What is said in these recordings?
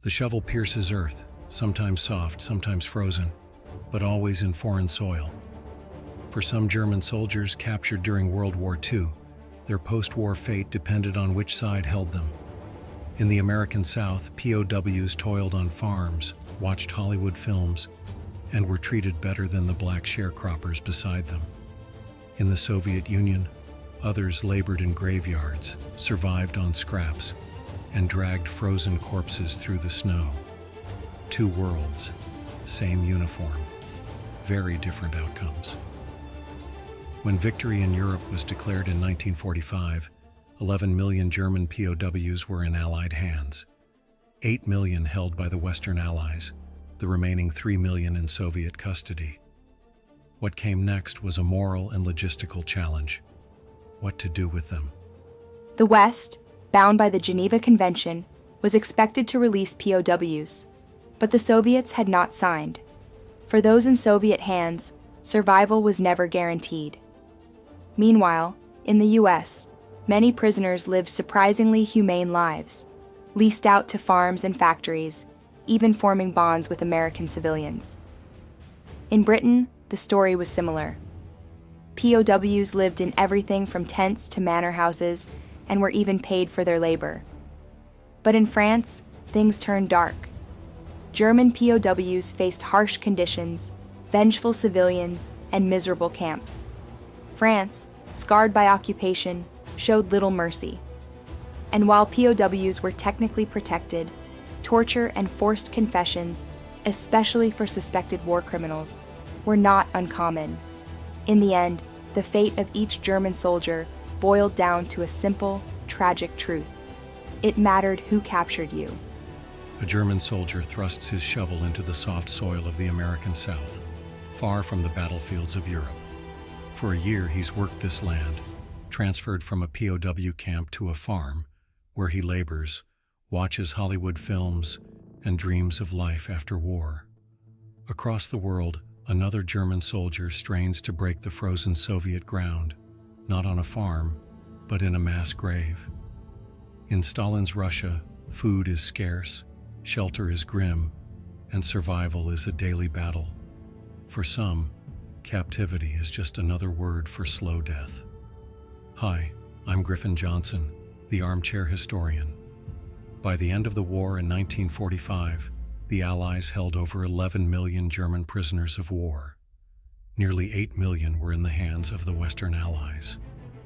The shovel pierces earth, sometimes soft, sometimes frozen, but always in foreign soil. For some German soldiers captured during World War II, their post-war fate depended on which side held them. In the American South, POWs toiled on farms, watched Hollywood films, and were treated better than the black sharecroppers beside them. In the Soviet Union, others labored in graveyards, survived on scraps, and dragged frozen corpses through the snow. Two worlds, same uniform, very different outcomes. When victory in Europe was declared in 1945, 11 million German POWs were in Allied hands, 8 million held by the Western Allies, the remaining 3 million in Soviet custody. What came next was a moral and logistical challenge. What to do with them? The West, bound by the Geneva Convention, was expected to release POWs, but the Soviets had not signed. For those in Soviet hands, survival was never guaranteed. Meanwhile, in the US, many prisoners lived surprisingly humane lives, leased out to farms and factories, even forming bonds with American civilians. In Britain, the story was similar. POWs lived in everything from tents to manor houses and were even paid for their labor. But in France, things turned dark. German POWs faced harsh conditions, vengeful civilians, and miserable camps. France, scarred by occupation, showed little mercy. And while POWs were technically protected, torture and forced confessions, especially for suspected war criminals, were not uncommon. In the end, the fate of each German soldier boiled down to a simple, tragic truth. It mattered who captured you. A German soldier thrusts his shovel into the soft soil of the American South, far from the battlefields of Europe. For a year, he's worked this land, transferred from a POW camp to a farm, where he labors, watches Hollywood films, and dreams of life after war. Across the world, another German soldier strains to break the frozen Soviet ground, not on a farm, but in a mass grave. In Stalin's Russia, food is scarce, shelter is grim, and survival is a daily battle. For some, captivity is just another word for slow death. Hi, I'm Griffin Johnson, the armchair historian. By the end of the war in 1945, the Allies held over 11 million German prisoners of war. Nearly 8 million were in the hands of the Western Allies.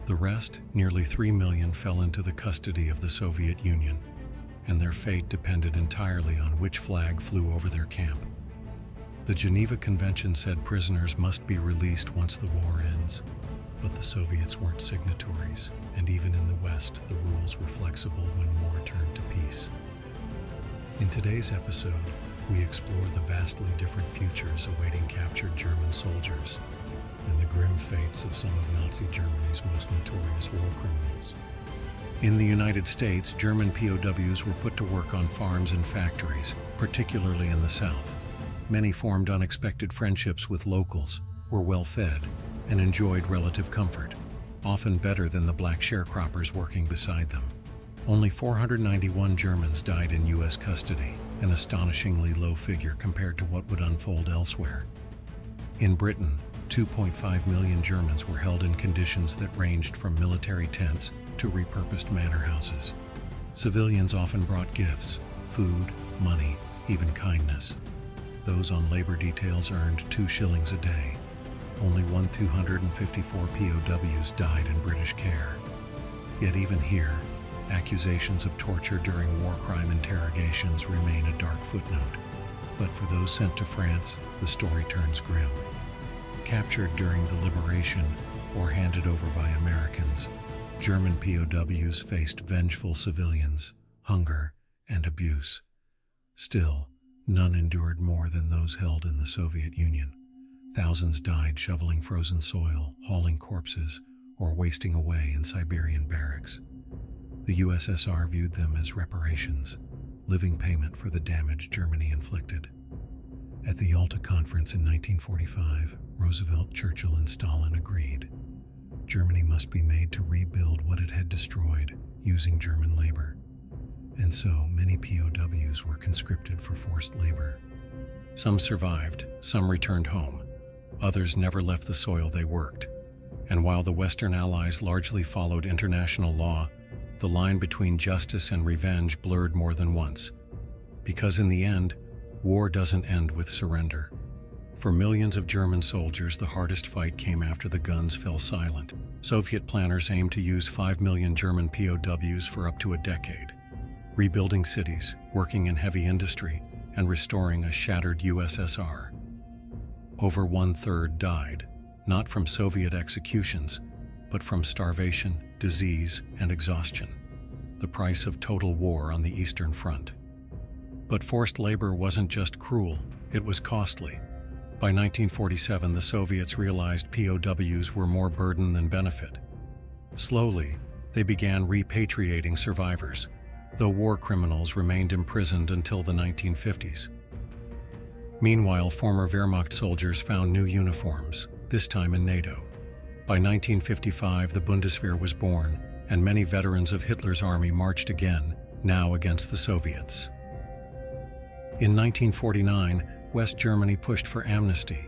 The rest, nearly 3 million, fell into the custody of the Soviet Union, and their fate depended entirely on which flag flew over their camp. The Geneva Convention said prisoners must be released once the war ends, but the Soviets weren't signatories, and even in the West, the rules were flexible when war turned to peace. In today's episode, we explore the vastly different futures awaiting captured German soldiers and the grim fates of some of Nazi Germany's most notorious war criminals. In the United States, German POWs were put to work on farms and factories, particularly in the South. Many formed unexpected friendships with locals, were well fed, and enjoyed relative comfort, often better than the black sharecroppers working beside them. Only 491 Germans died in U.S. custody, an astonishingly low figure compared to what would unfold elsewhere. In Britain, 2.5 million Germans were held in conditions that ranged from military tents to repurposed manor houses. Civilians often brought gifts, food, money, even kindness. Those on labor details earned 2 shillings a day. Only 254 POWs died in British care. Yet even here, accusations of torture during war crime interrogations remain a dark footnote. But for those sent to France, the story turns grim. Captured during the liberation or handed over by Americans, German POWs faced vengeful civilians, hunger, and abuse. Still, none endured more than those held in the Soviet Union. Thousands died shoveling frozen soil, hauling corpses, or wasting away in Siberian barracks. The USSR viewed them as reparations, living payment for the damage Germany inflicted. At the Yalta Conference in 1945, Roosevelt, Churchill, and Stalin agreed. Germany must be made to rebuild what it had destroyed using German labor. and so many POWs were conscripted for forced labor. Some survived, some returned home. Others never left the soil they worked. And while the Western Allies largely followed international law, the line between justice and revenge blurred more than once. Because in the end, war doesn't end with surrender. For millions of German soldiers, the hardest fight came after the guns fell silent. Soviet planners aimed to use 5 million German POWs for up to a decade, rebuilding cities, working in heavy industry, and restoring a shattered USSR. Over 1/3 died, not from Soviet executions, but from starvation, disease, and exhaustion, the price of total war on the Eastern Front. But forced labor wasn't just cruel, it was costly. By 1947, the Soviets realized POWs were more burden than benefit. Slowly, they began repatriating survivors, though war criminals remained imprisoned until the 1950s. Meanwhile, former Wehrmacht soldiers found new uniforms, this time in NATO. By 1955, the Bundeswehr was born, and many veterans of Hitler's army marched again, now against the Soviets. In 1949, West Germany pushed for amnesty,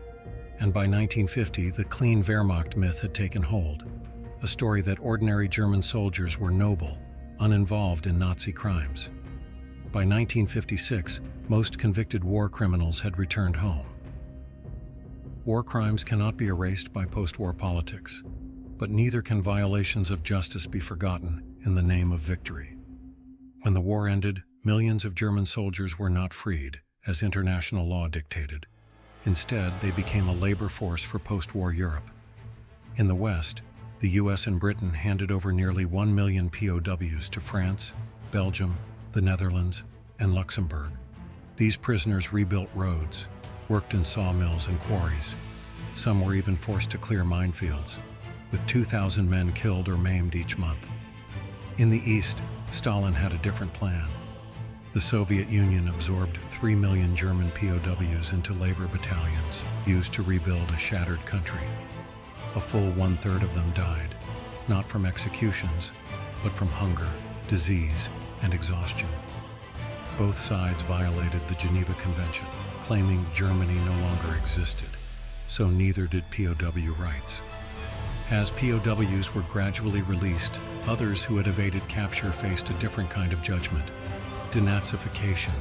and by 1950, the clean Wehrmacht myth had taken hold, a story that ordinary German soldiers were noble, uninvolved in Nazi crimes. By 1956, most convicted war criminals had returned home. War crimes cannot be erased by post-war politics, but neither can violations of justice be forgotten in the name of victory. When the war ended, millions of German soldiers were not freed, as international law dictated. Instead, they became a labor force for post-war Europe. In the West, the US and Britain handed over nearly 1 million POWs to France, Belgium, the Netherlands, and Luxembourg. These prisoners rebuilt roads, worked in sawmills and quarries. Some were even forced to clear minefields, with 2,000 men killed or maimed each month. In the East, Stalin had a different plan. The Soviet Union absorbed 3 million German POWs into labor battalions, used to rebuild a shattered country. A full 1/3 of them died, not from executions, but from hunger, disease, and exhaustion. Both sides violated the Geneva Convention, claiming Germany no longer existed, so neither did POW rights. As POWs were gradually released, others who had evaded capture faced a different kind of judgment: denazification.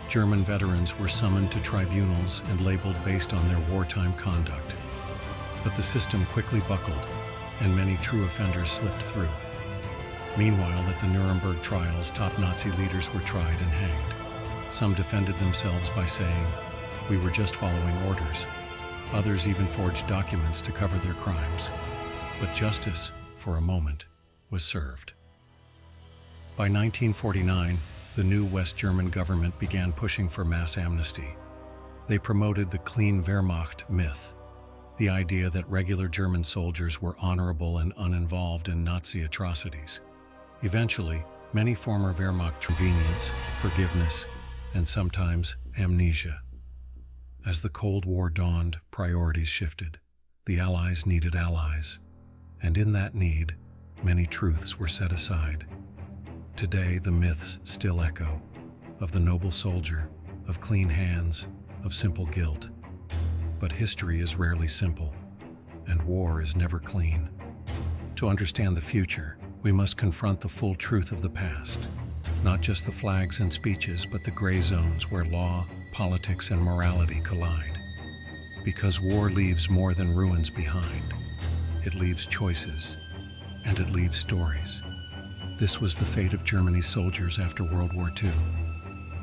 German veterans were summoned to tribunals and labeled based on their wartime conduct. But the system quickly buckled, and many true offenders slipped through. Meanwhile, at the Nuremberg trials, top Nazi leaders were tried and hanged. Some defended themselves by saying, "We were just following orders." Others even forged documents to cover their crimes. But justice, for a moment, was served. By 1949, the new West German government began pushing for mass amnesty. They promoted the clean Wehrmacht myth, the idea that regular German soldiers were honorable and uninvolved in Nazi atrocities. Eventually, many former Wehrmacht convenience, forgiveness, and sometimes amnesia. As the Cold War dawned, priorities shifted. The Allies needed allies, and in that need, many truths were set aside. Today, the myths still echo, of the noble soldier, of clean hands, of simple guilt. But history is rarely simple, and war is never clean. To understand the future, we must confront the full truth of the past, not just the flags and speeches, but the gray zones where law, politics, and morality collide. Because war leaves more than ruins behind. It leaves choices, and it leaves stories. This was the fate of Germany's soldiers after World War II.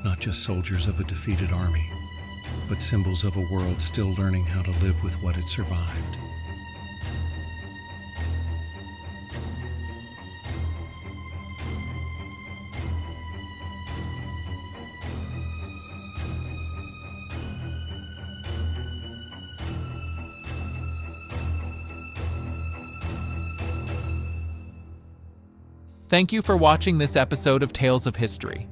Not just soldiers of a defeated army, but symbols of a world still learning how to live with what it survived. Thank you for watching this episode of Tales of History.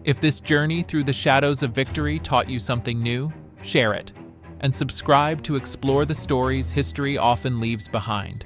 If this journey through the shadows of victory taught you something new, share it, and subscribe to explore the stories history often leaves behind.